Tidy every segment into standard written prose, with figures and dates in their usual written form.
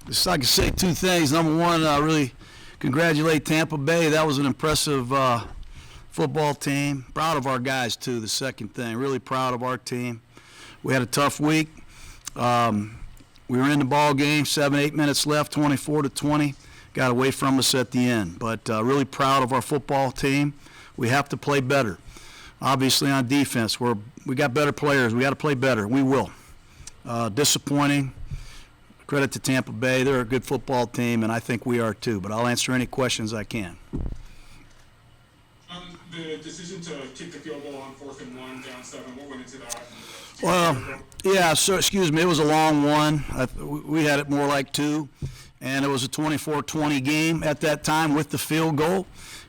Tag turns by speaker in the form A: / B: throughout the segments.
A: Just I can say two things. Number one, really congratulate Tampa Bay. That was an impressive football team. Proud of our guys, too, the second thing. Really proud of our team. We had a tough week. We were in the ball game, 7-8 minutes left, 24-20. Got away from us at the end. But really proud of our football team. We have to play better. Obviously on defense, we got better players. We got to play better. We will. Disappointing. Credit to Tampa Bay. They're a good football team, and I think we are too. But I'll answer any questions I can.
B: The decision to kick the field goal on 4th and 1, down 7, what went into that?
A: Well, yeah, so excuse me, it was a long one. We had it more like 2, and it was a 24-20 game at that time with the field goal,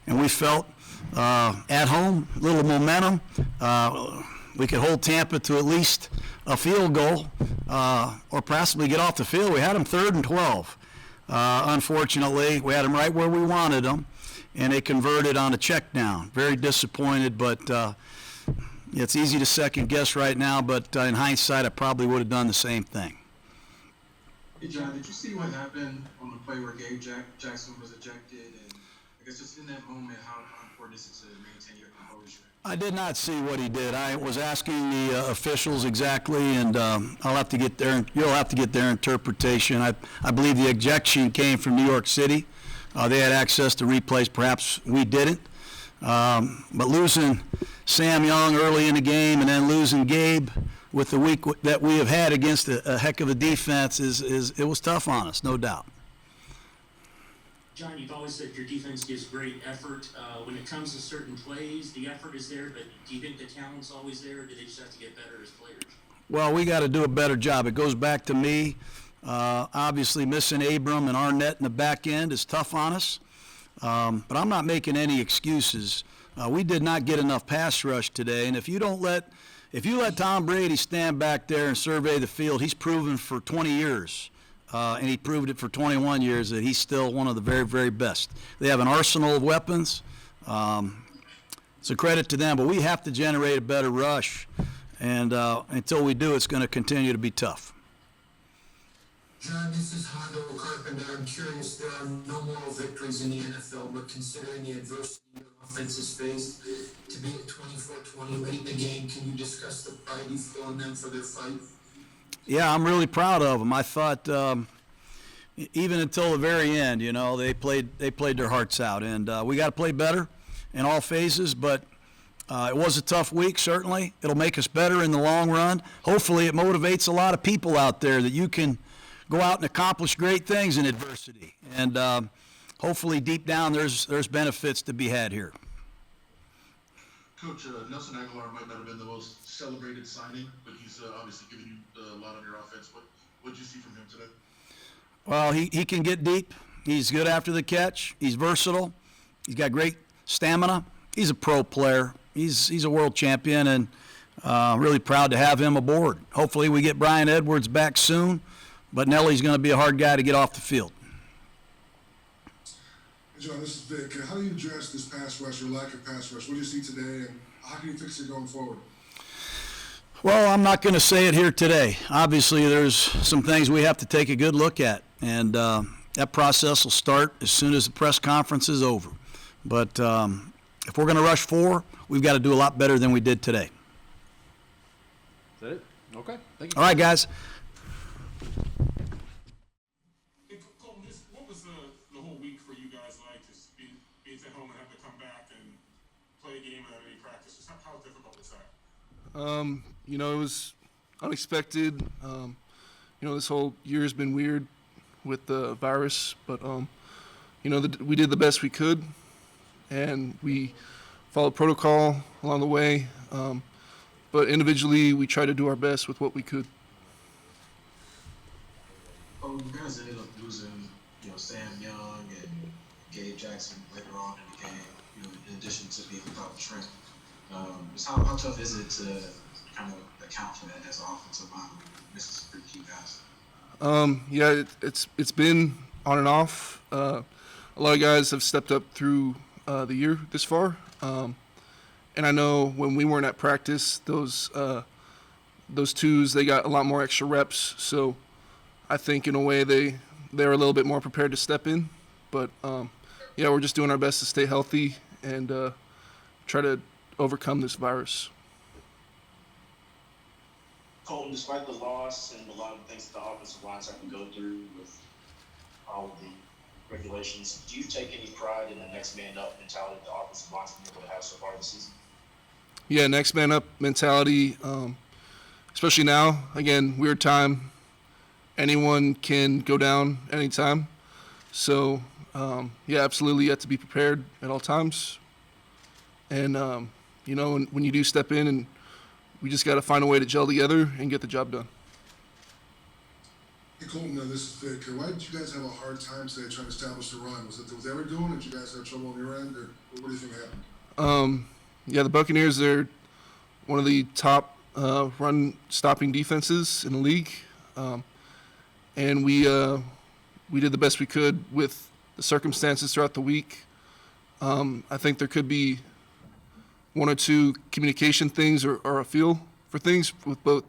A: and we felt at home, a little momentum. We could hold Tampa to at least a field goal or possibly get off the field. We had them 3rd and 12. Unfortunately, we had them right where we wanted them, and they converted on a check down. Very disappointed, but it's easy to second guess right now, but in hindsight, I probably would have done the same thing.
C: Hey, John, did you see what happened on the play where Gabe Jackson was ejected? And I guess just in that moment, how important is it to maintain your composure?
A: I did not see what he did. I was asking the officials exactly, and I'll have to get you'll have to get their interpretation. I believe the ejection came from New York City. They had access to replays. Perhaps we didn't. But losing Sam Young early in the game and then losing Gabe with the week that we have had against a heck of a defense it was tough on us, no doubt.
D: John, you've always said your defense gives great effort. When it comes to certain plays, the effort is there, but do you think the talent's always there, or do they just have to get better as players?
A: Well, we got to do a better job. It goes back to me. Obviously, missing Abram and Arnett in the back end is tough on us. But I'm not making any excuses. We did not get enough pass rush today, and if you let Tom Brady stand back there and survey the field, he's proven for 20 years. And he proved it for 21 years that he's still one of the very, very best. They have an arsenal of weapons. It's a credit to them, but we have to generate a better rush. And until we do, it's going to continue to be tough.
E: John, this is Hondo Carpenter. I'm curious, there are no moral victories in the NFL, but considering the adversity your offense has faced, to be at 24-20 late in the game, can you discuss the pride you feel in them for their fight?
A: Yeah, I'm really proud of them. I thought even until the very end, they played their hearts out, and we got to play better in all phases. But it was a tough week. Certainly, it'll make us better in the long run. Hopefully, it motivates a lot of people out there that you can go out and accomplish great things in adversity, and hopefully, deep down, there's benefits to be had here.
F: Coach, Nelson Agholor might not have been the most celebrated signing, but he's obviously given you a lot on your offense. What did you see from him today?
A: Well, he can get deep. He's good after the catch. He's versatile. He's got great stamina. He's a pro player. He's a world champion, and really proud to have him aboard. Hopefully we get Brian Edwards back soon, but Nelly's going to be a hard guy to get off the field.
G: John, this is Vic. How do you address this pass rush or lack of pass rush? What do you see today, and how can you fix it going forward?
A: Well, I'm not going to say it here today. Obviously, there's some things we have to take a good look at, and that process will start as soon as the press conference is over. But if we're going to rush 4, we've got to do a lot better than we did today.
H: Is that it? Okay. Thank you.
A: All right, guys.
B: Colton, what was the whole week for you guys like? Just being at home and having to come back and play a game without any practice. Just how difficult was that?
I: It was unexpected. This whole year has been weird with the virus, but we did the best we could, and we followed protocol along the way. But individually, we tried to do our best with what we could.
C: You guys ended up losing, Sam Young and Gabe Jackson later on in the game. In addition to being without Trent. Just how tough is it to kind of account for that as an offensive line misses pretty key guys?
I: It's been on and off. A lot of guys have stepped up through the year this far, and I know when we weren't at practice, those twos, they got a lot more extra reps. So I think in a way they they're a little bit more prepared to step in. But, yeah, we're just doing our best to stay healthy and try to overcome this virus.
J: Colton, despite the loss and a lot of things that the offensive lines have to go through with all of the regulations, do you take any pride in the next man up mentality the offensive line's been able to have so far this season?
I: Yeah, next man up mentality, especially now. Again, weird time. Anyone can go down anytime. So, yeah, absolutely you have to be prepared at all times. And, you know, when you do step in, and we just got to find a way to gel together and get the job done.
G: Hey Colton, this is Vic. Why did you guys have a hard time today trying to establish the run? Was they were doing it? Did you guys have trouble on your end, or what do you think happened?
I: Yeah, the Buccaneers, they're one of the top run-stopping defenses in the league. And we did the best we could with the circumstances throughout the week. I think there could be one or two communication things or a feel for things with both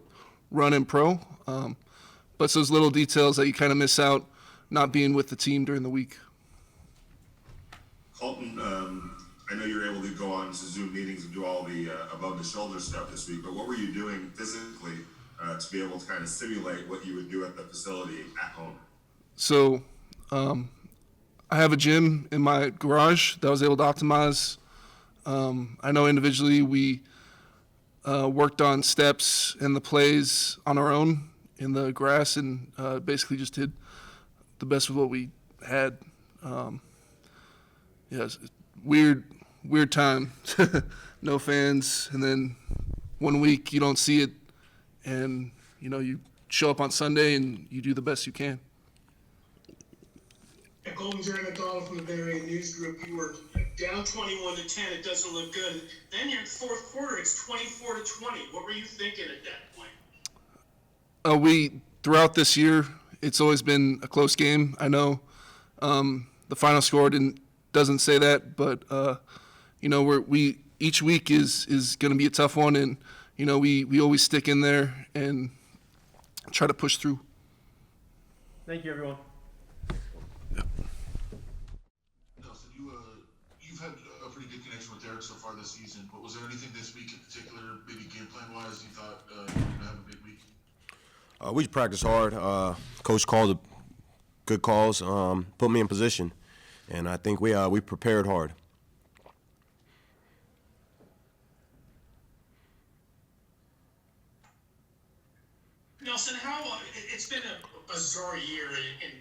I: run and pro. But it's those little details that you kind of miss out not being with the team during the week.
K: Colton, I know you were able to go on to Zoom meetings and do all the above-the-shoulder stuff this week, but what were you doing physically to be able to kind of simulate what you would do at the facility at home?
I: So I have a gym in my garage that I was able to optimize. I know individually we worked on steps and the plays on our own in the grass and basically just did the best with what we had. Yeah, it's weird time. No fans, and then 1 week you don't see it, and you know you show up on Sunday and you do the best you can.
J: Colton, Derek Carr from the Bay Area News Group, you were down 21-10. It doesn't look good. Then you're in fourth quarter. It's 24-20. What were you thinking at that point?
I: We throughout this year, it's always been a close game. I know the final score doesn't say that, but you know we each week is going to be a tough one, and you know we always stick in there and try to push through.
H: Thank you, everyone.
F: Nelson, you've had a pretty good connection with Derek so far this season, but was there anything this week in particular, maybe game plan wise, you thought you were going to have a big week?
L: We practiced hard. Coach called good calls, put me in position, and I think we prepared hard.
J: Nelson, it's been a bizarre year in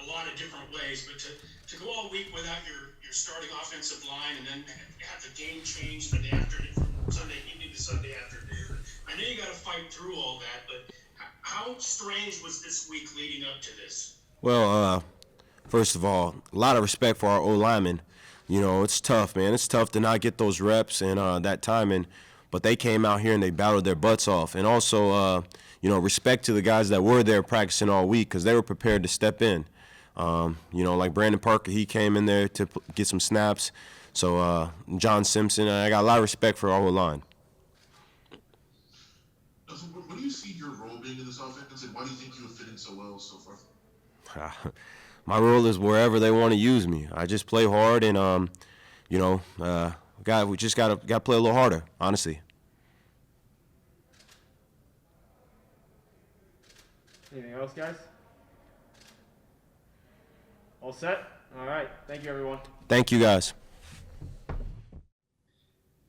J: a lot of different ways, but to go all week without your starting offensive line and then have the game change the day after, from Sunday evening to Sunday afternoon, I know you got to fight through all that, but how strange was this week leading up to this?
L: Well, first of all, a lot of respect for our O-linemen. You know, it's tough, man. It's tough to not get those reps and that timing, but they came out here and they battled their butts off. And also, you know, respect to the guys that were there practicing all week because they were prepared to step in. You know, like Brandon Parker, he came in there to get some snaps. So John Simpson, I got a lot of respect for our whole line.
F: Nelson, what do you see your role being in this offense, and why do you think you have fit in so well so far?
L: My role is wherever they want to use me. I just play hard, and you know, we just gotta play a little harder, honestly.
H: Anything else, guys? All set? All right. Thank you, everyone.
L: Thank you, guys.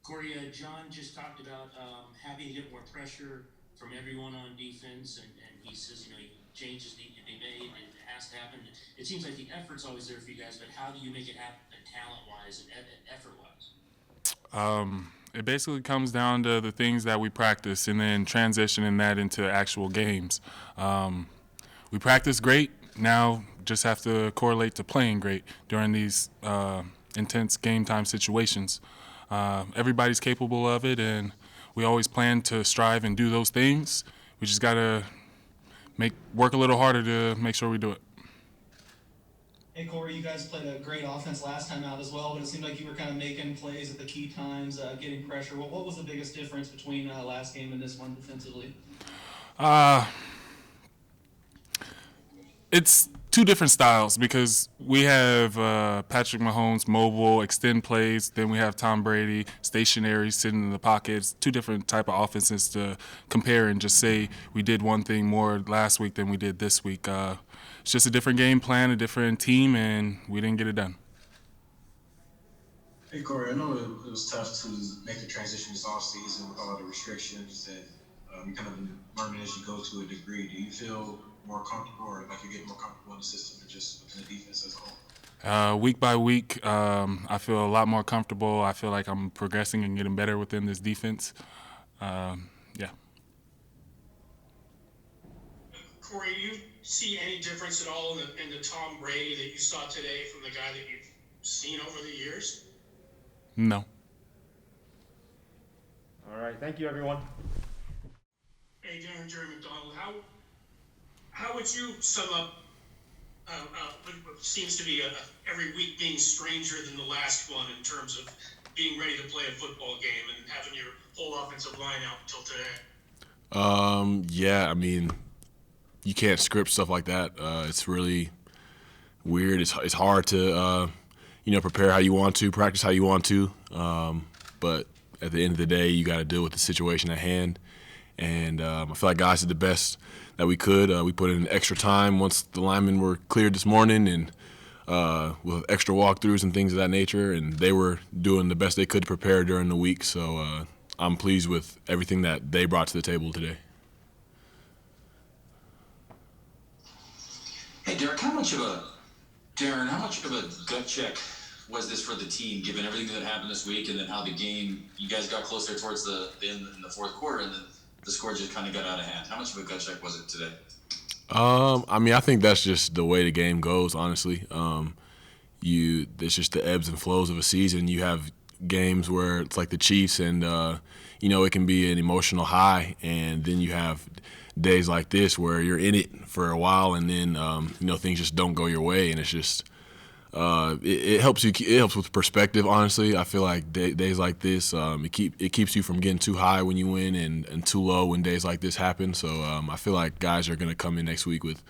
D: Cory, Jon just talked about having to get more pressure from everyone on defense, and he says, you know, changes need to be made, and it has to happen. It seems like the effort's always there for you guys, but how do you make it happen talent-wise and effort-wise?
M: It basically comes down to the things that we practice and then transitioning that into actual games. We practice great. Now just have to correlate to playing great during these intense game time situations. Everybody's capable of it, and we always plan to strive and do those things. We just got to work a little harder to make sure we do it.
N: Hey, Cory, you guys played a great offense last time out as well, but it seemed like you were kind of making plays at the key times, getting pressure. Well, what was the biggest difference between last game and this one defensively?
M: It's two different styles because we have Patrick Mahomes mobile, extend plays. Then we have Tom Brady stationary, sitting in the pockets. Two different type of offenses to compare and just say we did one thing more last week than we did this week. It's just a different game plan, a different team, and we didn't get it done.
C: Hey, Cory, I know it was tough to make the transition this offseason with all the restrictions that you kind of been learning as you go to a degree. Do you feel more comfortable or like you're getting more comfortable in the system or just within the defense as a whole?
M: Week by week, I feel a lot more comfortable. I feel like I'm progressing and getting better within this defense. Yeah.
J: Cory, do you see any difference at all in the Tom Brady that you saw today from the guy that you've seen over the years?
M: No.
H: All right. Thank you, everyone.
J: Hey, Darren, Jerry McDonald, how would you sum up what seems to be every week being stranger than the last one in terms of being ready to play a football game and having your whole offensive line out until today?
O: Yeah, I mean, you can't script stuff like that. It's really weird. It's hard to, prepare how you want to, practice how you want to. But at the end of the day, you got to deal with the situation at hand. And I feel like guys did the best that we could. We put in extra time once the linemen were cleared this morning and with extra walkthroughs and things of that nature. And they were doing the best they could to prepare during the week. So I'm pleased with everything that they brought to the table today.
P: Hey, Derek, how much of a gut check was this for the team, given everything that happened this week and then how the game, you guys got closer towards the end in the fourth quarter and then the score just kind of got out of hand? How much of a gut check was it today?
O: I mean, I think that's just the way the game goes, honestly. It's just the ebbs and flows of a season. You have games where it's like the Chiefs and, it can be an emotional high. And then you have days like this where you're in it for a while and then, things just don't go your way. And it's just, it helps you. It helps with perspective. Honestly, I feel like days like this, it keeps you from getting too high when you win and too low when days like this happen. So I feel like guys are gonna come in next week with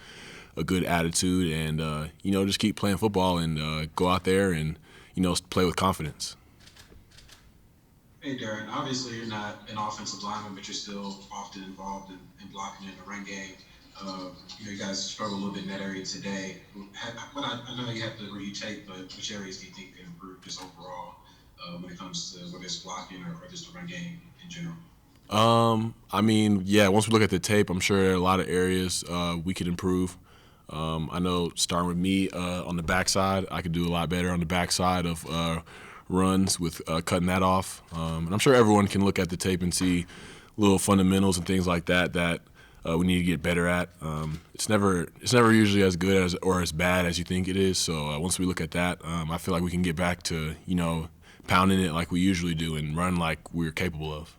O: a good attitude and just keep playing football and go out there and play with confidence.
C: Hey, Darren, obviously you're not an offensive lineman, but you're still often involved in blocking in the run game. You guys struggle a little bit in that area today. I know you have to review tape, but which areas do you think can improve just overall when it comes to whether it's blocking or just the run game in general?
O: I mean, yeah, once we look at the tape, I'm sure there are a lot of areas we could improve. I know starting with me on the backside, I could do a lot better on the backside of runs with cutting that off. And I'm sure everyone can look at the tape and see little fundamentals and things like that we need to get better at. It's never usually as good or as bad as you think it is. So once we look at that, I feel like we can get back to pounding it like we usually do and run like we're capable of.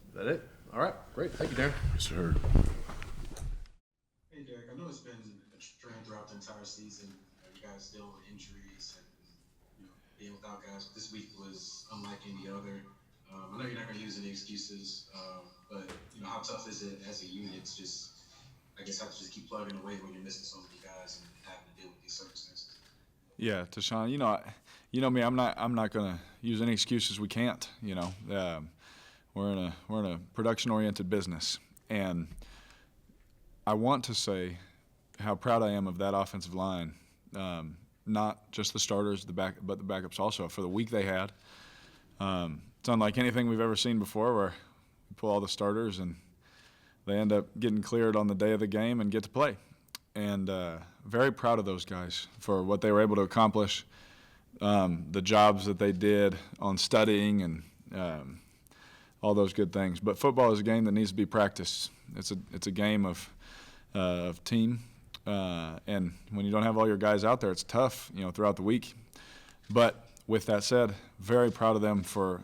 H: Is that it? All right, great. Thank you, Darren.
O: Yes, sir.
C: Hey, Derek, I know it's been a trend throughout the entire season. You guys deal with injuries and being without guys. This week was unlike any other. I know you're not going to use any excuses, but how tough is it as a unit to just, I guess, have to just keep plugging away when you're missing so many guys and having to deal with these circumstances?
Q: Yeah, Tashawn, me, I'm not going to use any excuses. We can't. We're in a production-oriented business, and I want to say how proud I am of that offensive line. Not just the starters, but the backups also for the week they had. It's unlike anything we've ever seen before, where we pull all the starters and they end up getting cleared on the day of the game and get to play. And very proud of those guys for what they were able to accomplish, the jobs that they did on studying and all those good things. But football is a game that needs to be practiced. It's a game of team, and when you don't have all your guys out there, it's tough, throughout the week. But with that said, very proud of them for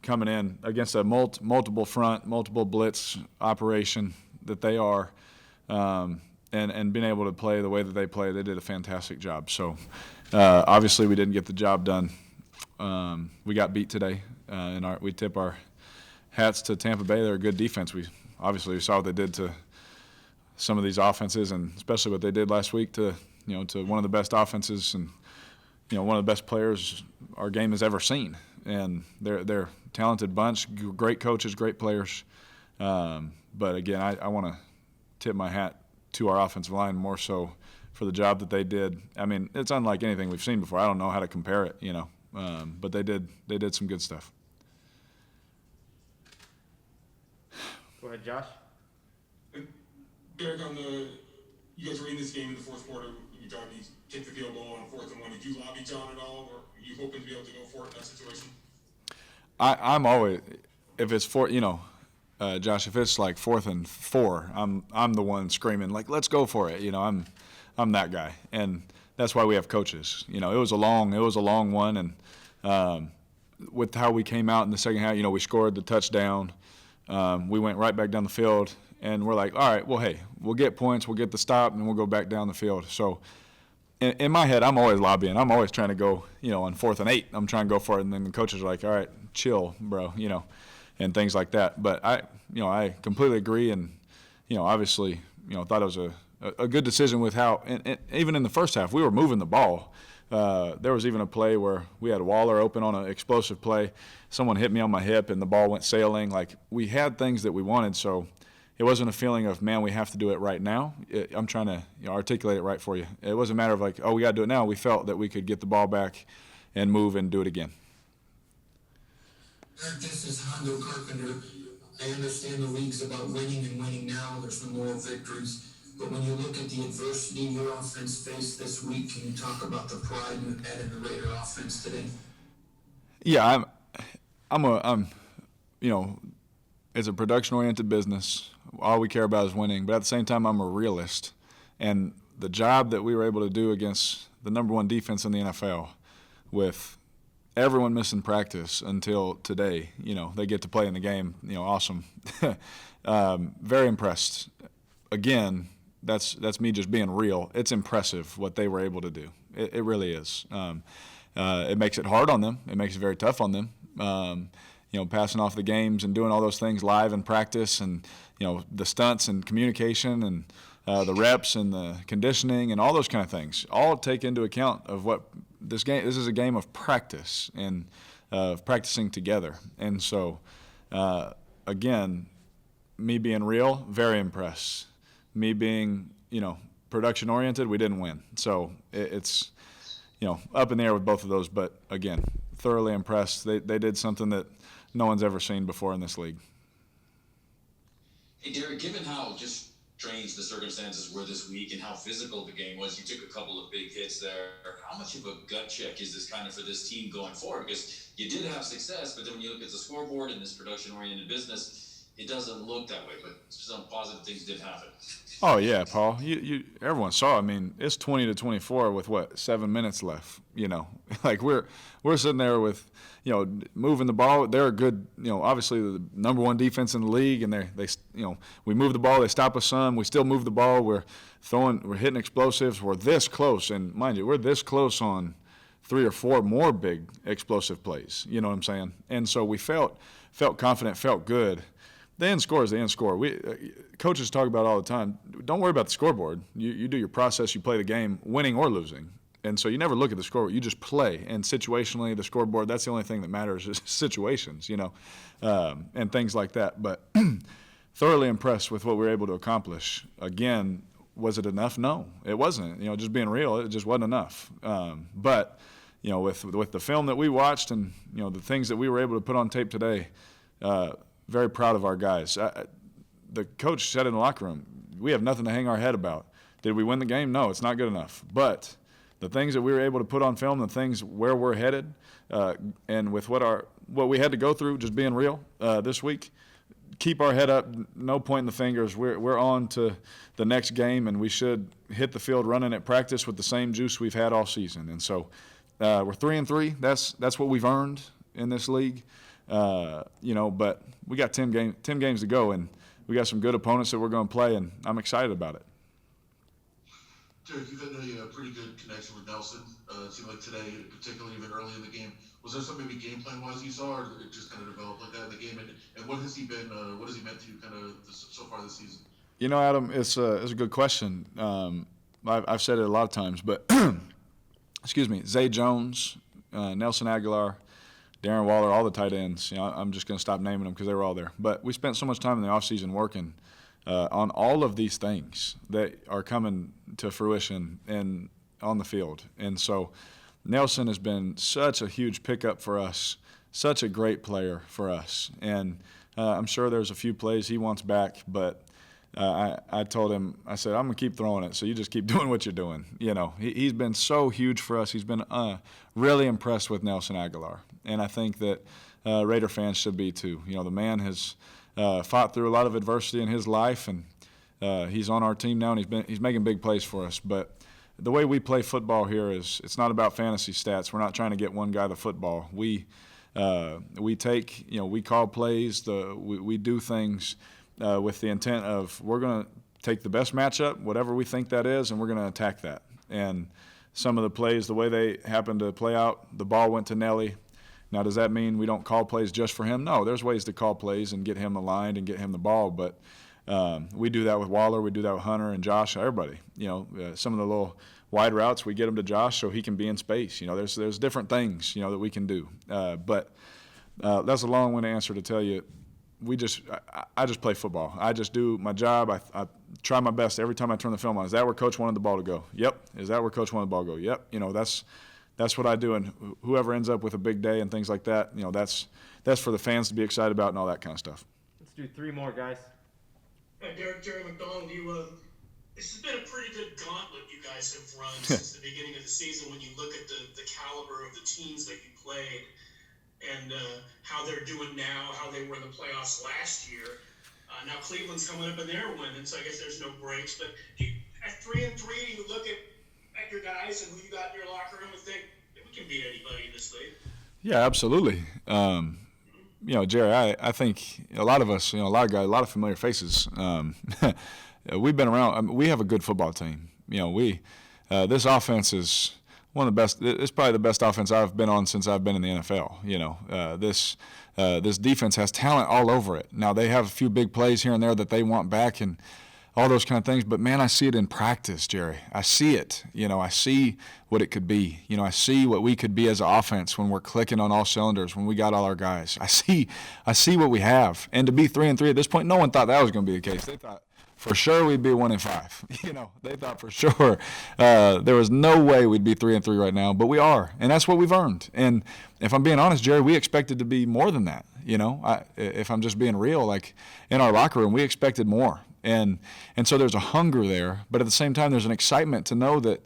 Q: coming in against a multiple front, multiple blitz operation that they are, and being able to play the way that they play. They did a fantastic job. So obviously we didn't get the job done. We got beat today, and we tip our hats to Tampa Bay. They're a good defense. We saw what they did to some of these offenses, and especially what they did last week to one of the best offenses and one of the best players our game has ever seen. And they're a talented bunch, great coaches, great players. But again, I want to tip my hat to our offensive line more so for the job that they did. I mean, it's unlike anything we've seen before. I don't know how to compare it, but they did some good stuff.
H: Go ahead, Josh.
B: Derek, you guys were in this game in the fourth quarter. You tried to kick the field goal on 4th and 1. Did you lobby Jon at all, or are you hoping to be able to go for it in that situation?
Q: I'm always, if it's Josh, if it's like 4th and 4, I'm the one screaming like, let's go for it. I'm that guy, and that's why we have coaches. It was a long one, and with how we came out in the second half, we scored the touchdown. We went right back down the field, and we're like, all right, well, hey, we'll get points, we'll get the stop, and we'll go back down the field. So in my head, I'm always lobbying. I'm always trying to go, on 4th and 8, I'm trying to go for it, and then the coaches are like, all right, chill, bro, and things like that. But I completely agree, and obviously, thought it was a good decision with how, and even in the first half, we were moving the ball. There was even a play where we had Waller open on an explosive play. Someone hit me on my hip, and the ball went sailing. Like, we had things that we wanted, so it wasn't a feeling of, man, we have to do it right now. I'm trying to articulate it right for you. It wasn't a matter of like, oh, we got to do it now. We felt that we could get the ball back and move and do it again.
E: Eric, this is Hondo Carpenter. I understand the league's about winning and winning now. There's no moral victories. But when you look at the adversity your offense faced this week, can you talk about the pride you had in the Raider offense today?
Q: Yeah, I'm it's a production-oriented business. All we care about is winning. But at the same time, I'm a realist. And the job that we were able to do against the number 1 defense in the NFL with everyone missing practice until today, they get to play in the game, awesome. Very impressed. Again, that's me just being real. It's impressive what they were able to do. It really is. It makes it hard on them. It makes it very tough on them. Passing off the games and doing all those things live in practice, and the stunts and communication and the reps and the conditioning and all those kind of things all take into account of what this is a game of practice and practicing together. And so again, me being real, very impressed. Me being production oriented, we didn't win. So it's up in the air with both of those, but again, thoroughly impressed. They did something that no one's ever seen before in this league.
P: Hey, Derek, given how just strange the circumstances were this week and how physical the game was, you took a couple of big hits there. How much of a gut check is this kind of for this team going forward? Because you did have success, but then when you look at the scoreboard in this production-oriented business, it doesn't look that way, but some positive things did happen.
Q: Oh yeah, Paul. Everyone saw. I mean, it's 20-24 with 7 minutes left. Like we're sitting there with, moving the ball. They're a good, obviously the number 1 defense in the league, and they we move the ball. They stop us some. We still move the ball. We're hitting explosives. We're this close, and mind you, we're this close on 3 or 4 more big explosive plays. You know what I'm saying? And so we felt confident, felt good. The end score is the end score. Coaches talk about it all the time. Don't worry about the scoreboard. You do your process. You play the game, winning or losing. And so you never look at the scoreboard. You just play. And situationally, the scoreboard, that's the only thing that matters is situations, and things like that. But thoroughly impressed with what we were able to accomplish. Again, was it enough? No, it wasn't. Just being real, it just wasn't enough. But with the film that we watched and the things that we were able to put on tape today, very proud of our guys. The coach said in the locker room, we have nothing to hang our head about. Did we win the game? No, it's not good enough. But the things that we were able to put on film, the things where we're headed, and with what we had to go through, just being real this week, keep our head up, no pointing the fingers. We're on to the next game, and we should hit the field running at practice with the same juice we've had all season. And so we're 3-3. That's what we've earned in this league. But we got 10 games to go, and we got some good opponents that we're going to play, and I'm excited about it.
F: Derek, you've had a pretty good connection with Nelson. It seemed like today, particularly even early in the game. Was there something maybe game plan wise you saw, or it just kind of developed like that in the game? And what has he been? What has he meant to you kind of so far this season?
Q: You know, Adam, it's a good question. I've said it a lot of times, but excuse me, Zay Jones, Nelson Agholor, Darren Waller, all the tight ends. You know, I'm just going to stop naming them because they were all there. But we spent so much time in the offseason working on all of these things that are coming to fruition and on the field. And so Nelson has been such a huge pickup for us, such a great player for us. And I'm sure there's a few plays he wants back, but I told him, I said, I'm going to keep throwing it, so you just keep doing what you're doing. You know, he's been so huge for us. He's been really impressed with Nelson Agholor. And I think that Raider fans should be too. You know, the man has fought through a lot of adversity in his life, and he's on our team now, and he's making big plays for us. But the way we play football here is it's not about fantasy stats. We're not trying to get one guy the football. We take, you know, we call plays. We do things with the intent of we're going to take the best matchup, whatever we think that is, and we're going to attack that. And some of the plays, the way they happened to play out, the ball went to Nelly. Now, does that mean we don't call plays just for him? No, there's ways to call plays and get him aligned and get him the ball. But we do that with Waller. We do that with Hunter and Josh, everybody. You know, some of the little wide routes, we get them to Josh so he can be in space. You know, there's different things, you know, that we can do. But that's a long-winded answer to tell you. I just play football. I just do my job. I try my best every time I turn the film on. Is that where Coach wanted the ball to go? Yep. Is that where Coach wanted the ball to go? Yep. You know, that's what I do. And whoever ends up with a big day and things like that, you know, that's for the fans to be excited about and all that kind of stuff.
R: Let's do 3 more, guys.
J: Jerry McDonald, this has been a pretty good gauntlet you guys have run since the beginning of the season when you look at the caliber of the teams that you played and how they're doing now, how they were in the playoffs last year. Now Cleveland's coming up in their win, and so I guess there's no breaks. But at 3-3, do you look at your guys and who you got in your locker room and think we can beat anybody in this league?
Q: Yeah, absolutely. You know, Jerry, I think a lot of us, you know, a lot of guys, a lot of familiar faces. We've been around. I mean, we have a good football team. You know, this offense is one of the best. It's probably the best offense I've been on since I've been in the NFL. You know, this defense has talent all over it. Now they have a few big plays here and there that they want back and all those kind of things. But man, I see it in practice, Jerry. I see it. You know, I see what it could be. You know, I see what we could be as an offense when we're clicking on all cylinders, when we got all our guys. I see what we have. And to be 3-3 at this point, no one thought that was going to be the case. They thought for sure we'd be 1-5. You know, they thought for sure there was no way we'd be 3-3 right now, but we are, and that's what we've earned. And if I'm being honest, Jerry, we expected to be more than that. You know, if I'm just being real, like in our locker room, we expected more, and so there's a hunger there, but at the same time, there's an excitement to know that,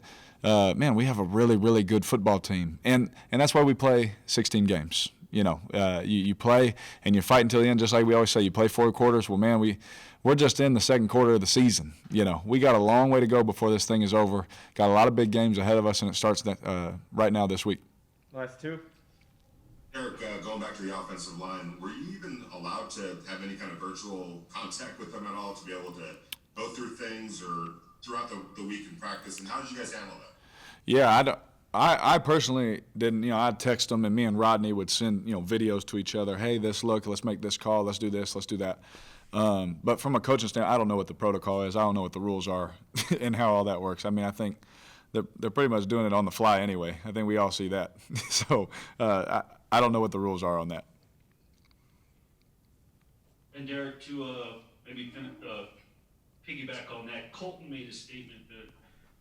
Q: man, we have a really, really good football team, and that's why we play 16 games. You know, you play and you fight until the end, just like we always say. You play 4 quarters. Well, man, we're just in the second quarter of the season. You know, we got a long way to go before this thing is over. Got a lot of big games ahead of us, and it starts right now this week.
R: Last 2.
K: Derek, going back to the offensive line, were you even allowed to have any kind of virtual contact with them at all to be able to go through things or throughout the week in practice? And how did you guys handle that?
Q: Yeah, I personally didn't. You know, I'd text them, and me and Rodney would send, you know, videos to each other. Hey, let's make this call. Let's do this. Let's do that. But from a coaching standpoint, I don't know what the protocol is. I don't know what the rules are and how all that works. I mean, I think they're pretty much doing it on the fly anyway. I think we all see that. So I don't know what the rules are on that.
S: And Derek, to maybe piggyback on that, Colton made a statement that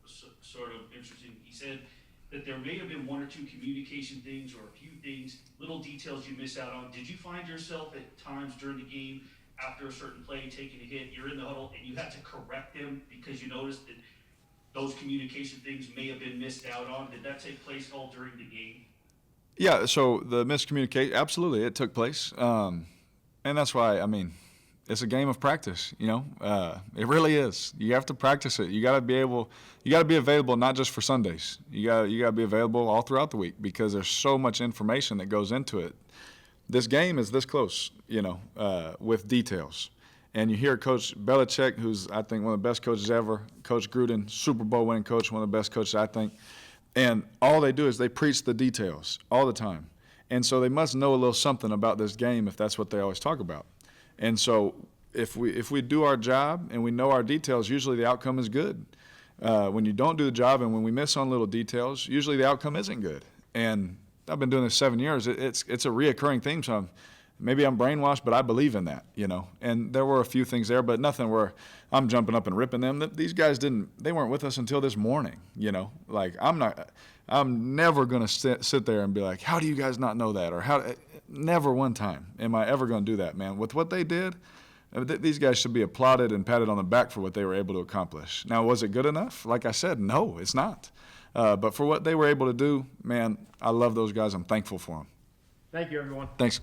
S: was sort of interesting. He said that there may have been 1 or 2 communication things or a few things, little details you miss out on. Did you find yourself at times during the game, after a certain play, taking a hit, you're in the huddle, and you had to correct them because you noticed that those communication things may have been missed out on? Did that take place all during the game?
Q: Yeah, so the miscommunication, absolutely, it took place. And that's why, I mean, it's a game of practice, you know. It really is. You have to practice it. You got to be available not just for Sundays. You got to be available all throughout the week because there's so much information that goes into it. This game is this close, you know, with details. And you hear Coach Belichick, who's, I think, one of the best coaches ever, Coach Gruden, Super Bowl winning coach, one of the best coaches, I think. And all they do is they preach the details all the time. And so they must know a little something about this game if that's what they always talk about. And so if we do our job and we know our details, usually the outcome is good. When you don't do the job and when we miss on little details, usually the outcome isn't good. And I've been doing this 7 years. It's a reoccurring theme. So maybe I'm brainwashed, but I believe in that, you know. And there were a few things there, but nothing where I'm jumping up and ripping them. These guys they weren't with us until this morning, you know. Like I'm never going to sit there and be like, how do you guys not know that? Or never one time am I ever going to do that, man. With what they did, these guys should be applauded and patted on the back for what they were able to accomplish. Now, was it good enough? Like I said, no, it's not. But for what they were able to do, man, I love those guys. I'm thankful for them.
S: Thank you, everyone.
Q: Thanks.